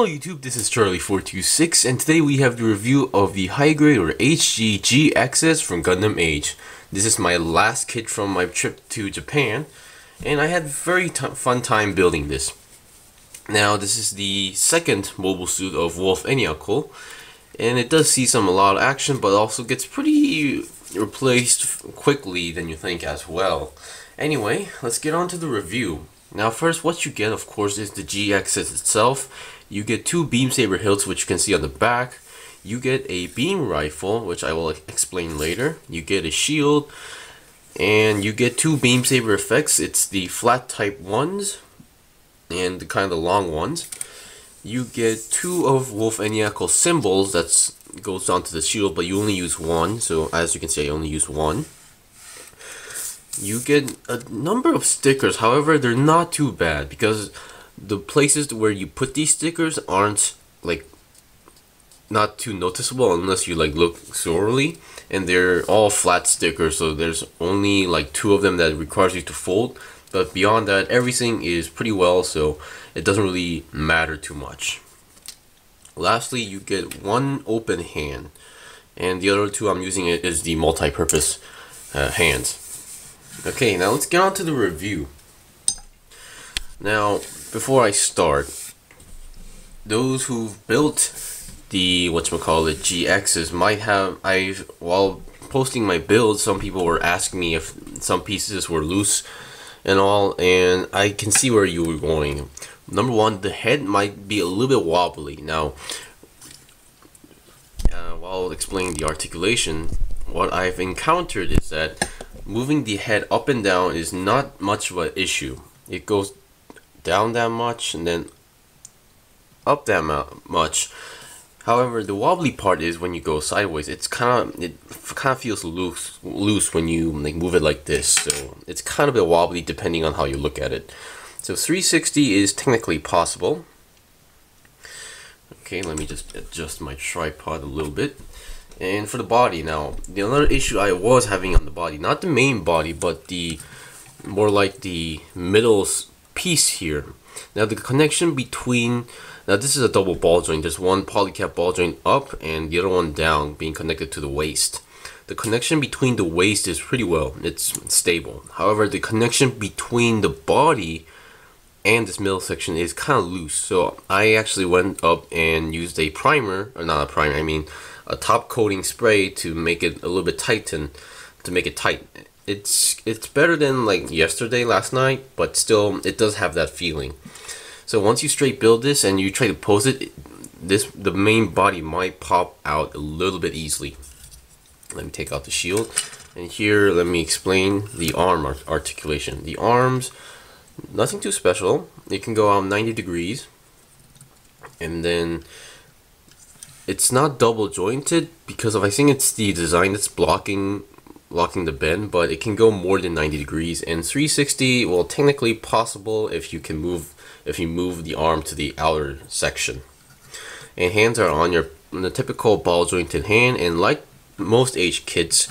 Hello YouTube, this is Charlie426 and today we have the review of the high grade or HG G-Exes from Gundam AGE. This is my last kit from my trip to Japan and I had a very fun time building this. Now this is the second mobile suit of Woolf Enneacle and it does see a lot of action, but also gets pretty replaced quickly than you think as well. Anyway, let's get on to the review. Now first, what you get of course is the G-Exes itself. You get two beam saber hilts, which you can see on the back. You get a beam rifle, which I will explain later. You get a shield, and you get two beam saber effects. It's the flat type ones and the kind of long ones. You get two of Woolf Enneacle symbols that goes onto the shield, but you only use one. So as you can see, I only use one. You get a number of stickers, however they're not too bad because the places where you put these stickers aren't not too noticeable unless you look thoroughly, and they're all flat stickers, so there's only two of them that requires you to fold, but beyond that everything is pretty well, so it doesn't really matter too much. Lastly, you get one open hand, and the other two I'm using it is the multi-purpose hands. Okay, now let's get on to the review. Now, before I start, those who've built the G-Exes might have, while posting my build, some people were asking me if some pieces were loose and all, and I can see where you were going. Number one, the head might be a little bit wobbly. Now, while explaining the articulation, what I've encountered is that moving the head up and down is not much of an issue. It goes down that much and then up that much. However, the wobbly part is when you go sideways. It kind of feels loose when you move it like this. So it's kind of a bit wobbly depending on how you look at it. So 360 is technically possible. Okay, let me just adjust my tripod a little bit. And for the body, now the other issue I was having on the body, not the main body, but the more like the middle piece here. Now the connection between, now this is a double ball joint. There's one polycap ball joint up and the other one down, being connected to the waist. The connection between the waist is pretty well, it's stable. However, the connection between the body and this middle section is kind of loose. So I actually went up and used a primer, or not a primer, I mean a top coating spray to make it a little bit tighten, to make it tight. It's better than last night, but still it does have that feeling. So once you straight build this and you try to pose it, the main body might pop out a little bit easily. Let me take out the shield, and here let me explain the arm articulation. The arms, nothing too special. It can go out 90 degrees, and then it's not double jointed because I think it's the design that's blocking the bend, but it can go more than 90 degrees. And 360, well, technically possible if you move the arm to the outer section. And hands are on the typical ball jointed hand, and like most AGE kits,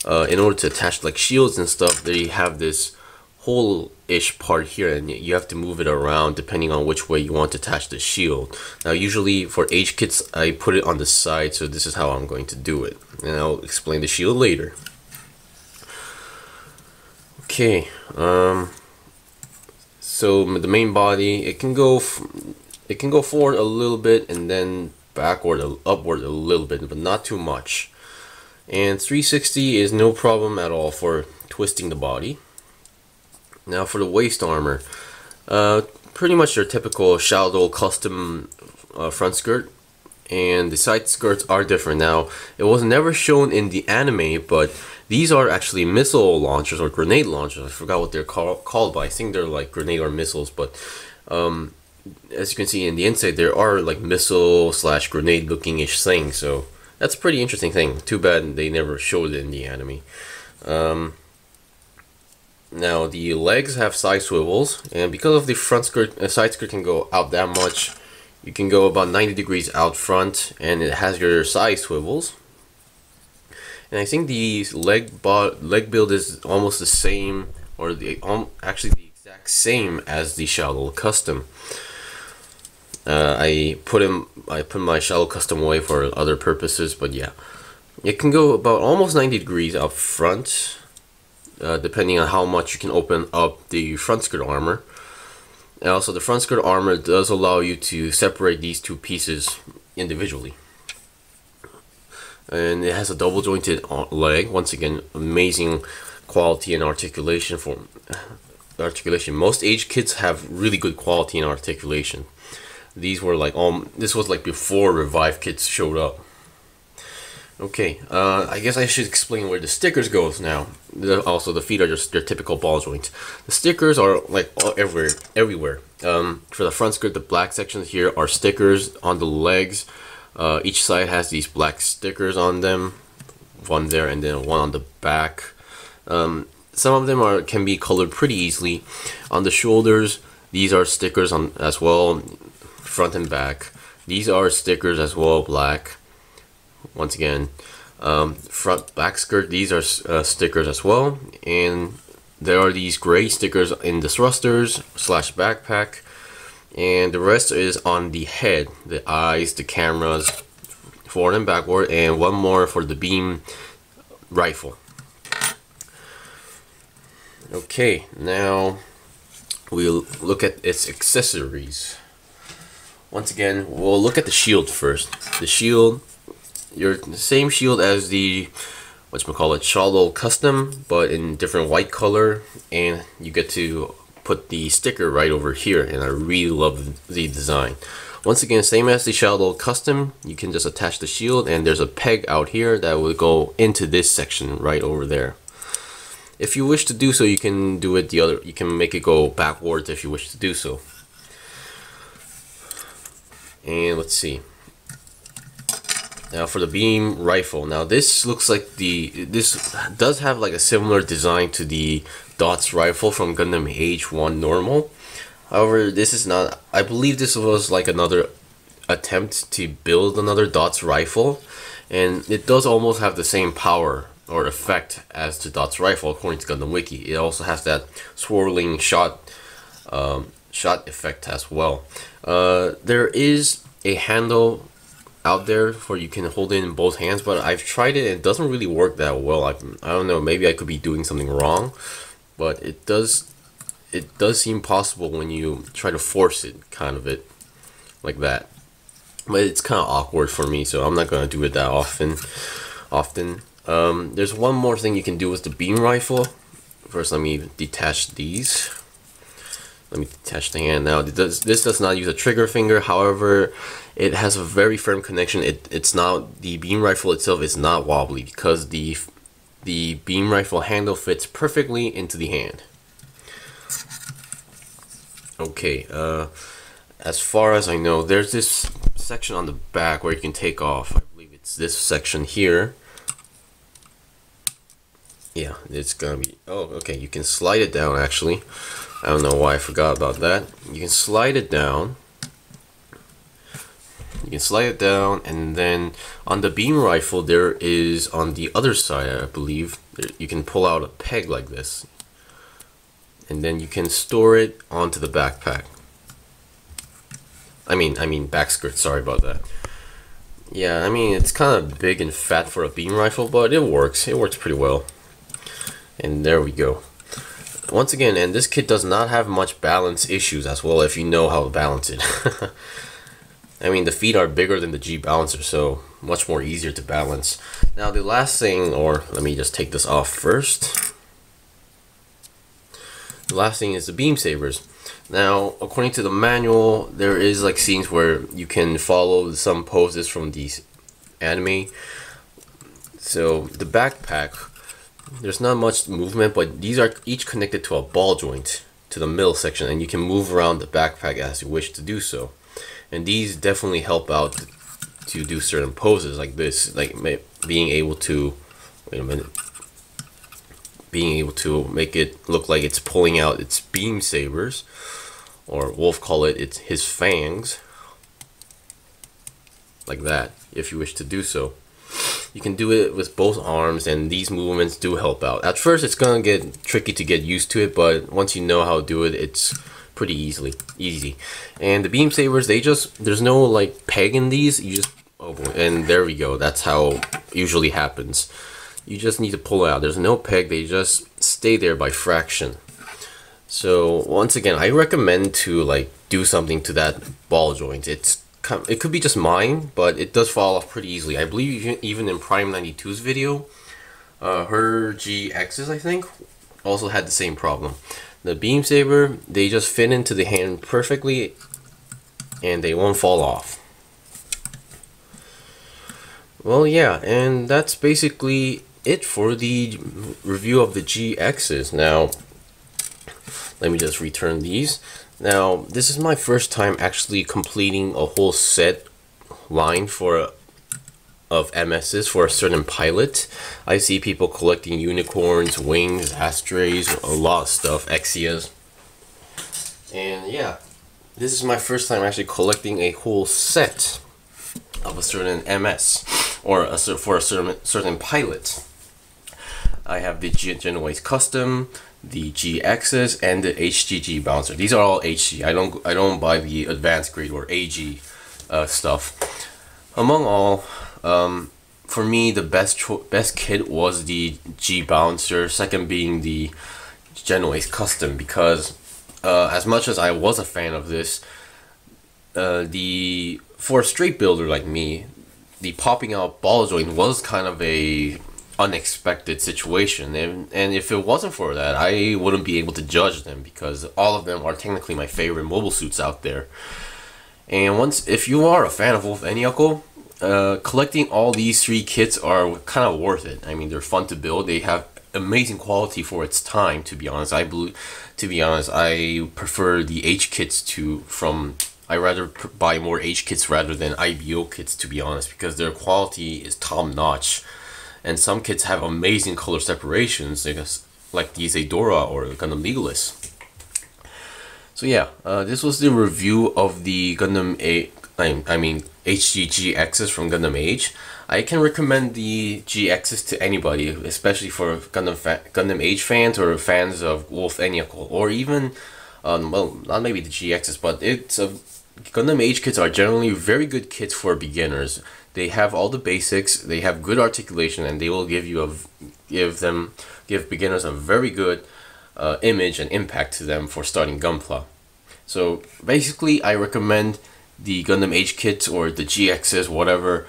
in order to attach shields and stuff, they have this hole-ish part here, and you have to move it around depending on which way you want to attach the shield. Now usually for AGE kits I put it on the side, so this is how I'm going to do it, and I'll explain the shield later. Okay, so the main body, it can go forward a little bit and then backward, upward a little bit, but not too much. And 360 is no problem at all for twisting the body. Now for the waist armor, pretty much your typical Shaldoll Custom front skirt, and the side skirts are different. Now it was never shown in the anime, but these are actually missile launchers or grenade launchers. I forgot what they're called, but I think they're grenade or missiles. But as you can see in the inside, there are missile / grenade looking-ish things. So that's a pretty interesting thing. Too bad they never showed it in the anime. Now the legs have side swivels, and because of the front skirt, side skirt can go out that much, you can go about 90 degrees out front, and it has your side swivels. And I think the leg build is almost the same, or actually the exact same as the Shaldoll Custom. I put my Shaldoll Custom away for other purposes, but yeah, it can go about almost 90 degrees up front, depending on how much you can open up the front skirt armor. And also the front skirt armor does allow you to separate these two pieces individually. And it has a double jointed leg. Once again, amazing quality and articulation for articulation. Most age kits have really good quality and articulation. These were like this was like before Revive kits showed up. Okay, I guess I should explain where the stickers goes now. Also, the feet are just their typical ball joints. The stickers are like everywhere. For the front skirt, the black sections here are stickers on the legs. Each side has these black stickers on them. One there and then one on the back. Some of them can be colored pretty easily. On the shoulders, these are stickers on as well, front and back. These are stickers as well, black. Once again, front back skirt, these are stickers as well, and there are these gray stickers in the thrusters / backpack, and the rest is on the head, the eyes, the cameras, forward and backward, and one more for the beam rifle. Okay, now we'll look at its accessories. Once again, we'll look at the shield first. The shield, the same shield as the whatchamacallit Shaldoll Custom, but in different white color, and you get to put the sticker right over here, and I really love the design. Once again, same as the Shaldoll Custom, you can just attach the shield, and there's a peg out here that will go into this section right over there. If you wish to do so, you can do it you can make it go backwards if you wish to do so. And let's see. Now for the beam rifle. Now this looks like this does have like a similar design to the Dots rifle from Gundam AGE 1 normal. However, this is not. I believe this was like another attempt to build another Dots rifle, and it does almost have the same power or effect as the Dots rifle according to Gundam Wiki. It also has that swirling shot effect as well. There is a handle out there for you can hold it in both hands, but I've tried it and it doesn't really work that well. I don't know, maybe I could be doing something wrong, but it does seem possible when you try to force it, kind of it like that. But it's kind of awkward for me, so I'm not gonna do it that often. There's one more thing you can do with the beam rifle. First, let me detach these. Let me detach the hand now. This does not use a trigger finger. However, it has a very firm connection. It's not, the beam rifle itself is not wobbly because the beam rifle handle fits perfectly into the hand. Okay, as far as I know, there's this section on the back where you can take off. I believe it's this section here. Yeah, it's gonna be, oh, okay, you can slide it down actually. I don't know why I forgot about that. You can slide it down. You can slide it down, and then on the beam rifle there is, on the other side I believe, you can pull out a peg like this. And then you can store it onto the backpack. I mean back skirt, sorry about that. Yeah, I mean it's kind of big and fat for a beam rifle, but it works. It works pretty well. And there we go. Once again, and this kit does not have much balance issues as well if you know how to balance it. I mean, the feet are bigger than the G balancer, so much more easier to balance. Now the last thing, or let me just take this off first. The last thing is the beam sabers. Now, according to the manual, there is like scenes where you can follow some poses from these anime. So the backpack, there's not much movement, but these are each connected to a ball joint to the middle section, and you can move around the backpack as you wish to do so. And these definitely help out to do certain poses like this, like being able to, wait a minute, being able to make it look like it's pulling out its beam sabers, or Woolf call it it's his fangs, like that, if you wish to do so. You can do it with both arms, and these movements do help out. At first it's gonna get tricky to get used to it, but once you know how to do it, it's pretty easy. And the beam sabers, there's no like peg in these. You just, oh boy, and there we go. That's how it usually happens. You just need to pull it out. There's no peg. They just stay there by fraction. So once again, I recommend to like do something to that ball joint. It could be just mine, but it does fall off pretty easily. I believe even in Prime 92's video, her G-Exes, I think, also had the same problem. The beam saber, they just fit into the hand perfectly and they won't fall off. Well, yeah, and that's basically it for the review of the G-Exes. Now, let me just return these. Now, this is my first time actually completing a whole set line of MSs for a certain pilot. I see people collecting unicorns, wings, ashtrays, a lot of stuff, Exias. And yeah, this is my first time actually collecting a whole set of a certain MS, or for a certain pilot. I have the Genoese Custom, the G-Exes, and the HG G-Bouncer. These are all HG. I don't buy the advanced grade or AGE stuff. Among all, for me, the best kit was the G-Bouncer. Second being the Genoese Custom, because as much as I was a fan of this, for a straight builder like me, the popping out ball joint was kind of a unexpected situation, and if it wasn't for that, I wouldn't be able to judge them, because all of them are technically my favorite mobile suits out there. And if you are a fan of Woolf Enneacle, collecting all these three kits are kind of worth it. I mean, they're fun to build. They have amazing quality for its time. To be honest, I prefer the H kits I rather buy more H kits rather than IBO kits, to be honest, because their quality is top notch. And some kits have amazing color separations, like the Zadora or Gundam Legalist. So yeah, this was the review of the Gundam HG G-Exes from Gundam AGE. I can recommend the G-Exes to anybody, especially for Gundam AGE fans or fans of Woolf Enneacle, or even, well, not maybe the G-Exes, but Gundam AGE kits are generally very good kits for beginners. They have all the basics, they have good articulation, and they will give beginners a very good image and impact to them for starting Gunpla. So basically, I recommend the Gundam AGE kits or the G-Exes, whatever,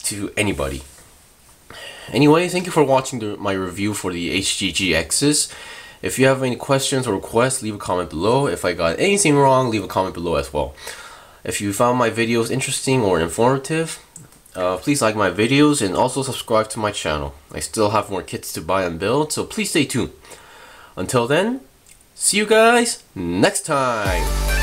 to anybody. Anyway, thank you for watching my review for the HG G-Exes. If you have any questions or requests, leave a comment below. If I got anything wrong, leave a comment below as well. If you found my videos interesting or informative, please like my videos and also subscribe to my channel. I still have more kits to buy and build, so please stay tuned. Until then, see you guys next time!